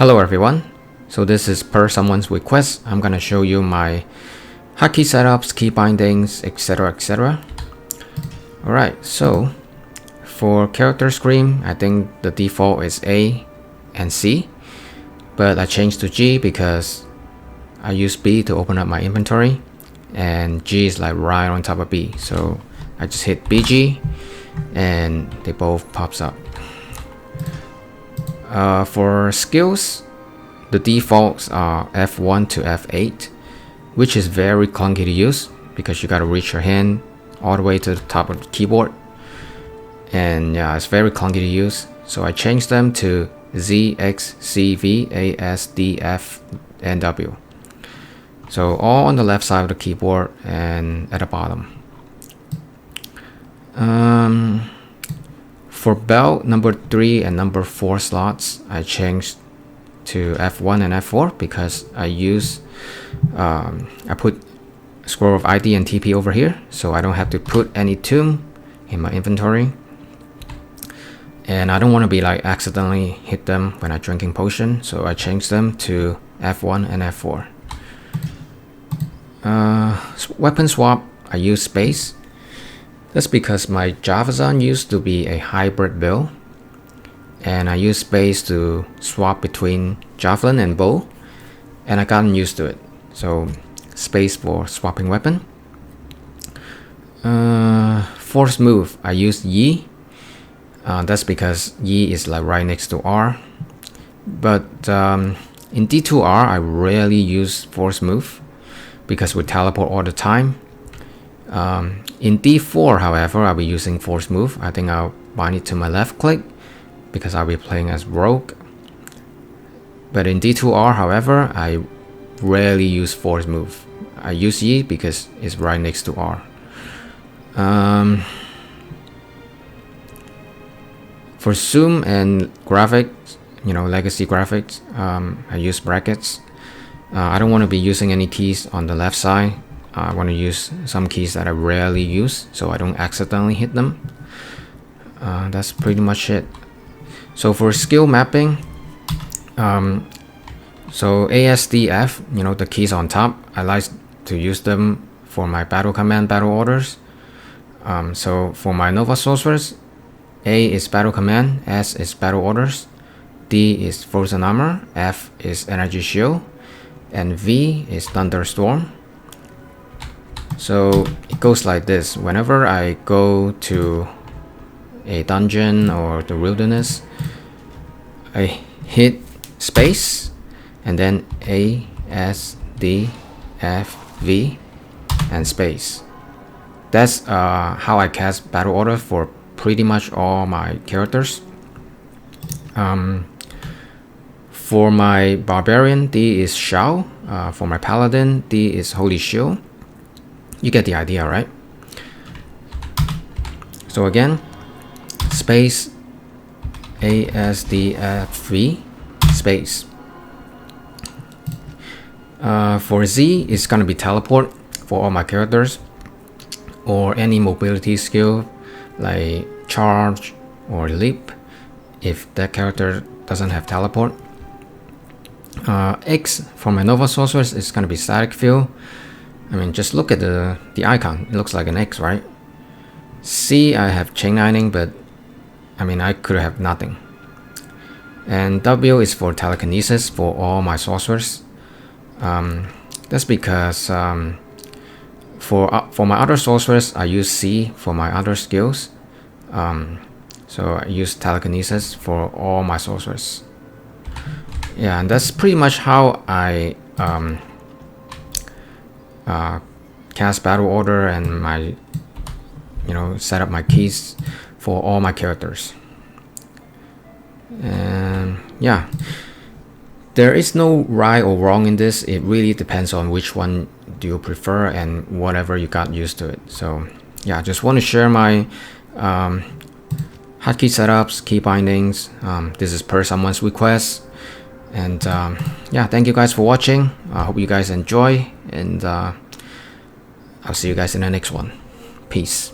Hello everyone, so this is per someone's request. I'm gonna show you my hotkey setups, key bindings, etc. Alright, so for character screen, I think the default is A and C, but I changed to G because I use B to open up my inventory and G is like right on top of B, so I just hit BG and they both pops up. For skills, the defaults are F1 to F8, which is very clunky to use because you gotta reach your hand all the way to the top of the keyboard, and yeah, it's very clunky to use. So I changed them to Z, X, C, V, A, S, D, F, and W. So all on the left side of the keyboard and at the bottom. For belt number 3 and number 4 slots, I changed to F1 and F4 because I put Scroll of ID and TP over here, so I don't have to put any tomb in my inventory. And I don't want to be like accidentally hit them when I'm drinking potion, so I changed them to F1 and F4. Weapon swap, I use space. That's because my Javazon used to be a hybrid build, and I use space to swap between javelin and bow, and I gotten used to it. So space for swapping weapon. Force move, I use Y. That's because Y is like right next to R. But in D2R, I rarely use force move because we teleport all the time. In D4, however, I'll be using force move. I think I'll bind it to my left click because I'll be playing as rogue. But in D2R, however, I rarely use force move. I use Y because it's right next to R. For zoom and graphics, legacy graphics, I use brackets. I don't want to be using any keys on the left side. I want to use some keys that I rarely use so I don't accidentally hit them. That's pretty much it. So for skill mapping, so ASDF, the keys on top, I like to use them for my battle command, battle orders. So for my Nova Sorcerers, A is battle command, S is battle orders, D is frozen armor, F is energy shield, and V is thunderstorm. So it goes like this. Whenever I go to a dungeon or the wilderness, I hit space and then A, S, D, F, V, and space. That's how I cast battle order for pretty much all my characters. For my barbarian, D is Shao. For my paladin, D is holy shield. You get the idea, right? So again, space, A, S, D, F, V, space. For Z, it's gonna be teleport for all my characters, or any mobility skill like charge or leap if that character doesn't have teleport. X for my Nova Sorcerers is gonna be static field. I mean, just look at the icon. It looks like an X, right? C, I have chain lightning, but I mean, I could have nothing. And W is for telekinesis for all my sorcerers. That's because for my other sorcerers, I use C for my other skills. So I use telekinesis for all my sorcerers. Yeah, and that's pretty much how I cast battle order and my set up my keys for all my characters. And yeah, there is no right or wrong in this. It really depends on which one do you prefer and whatever you got used to it. So yeah, I just want to share my hotkey setups, key bindings. This is per someone's request. And yeah, thank you guys for watching. I hope you guys enjoy, and I'll see you guys in the next one. Peace.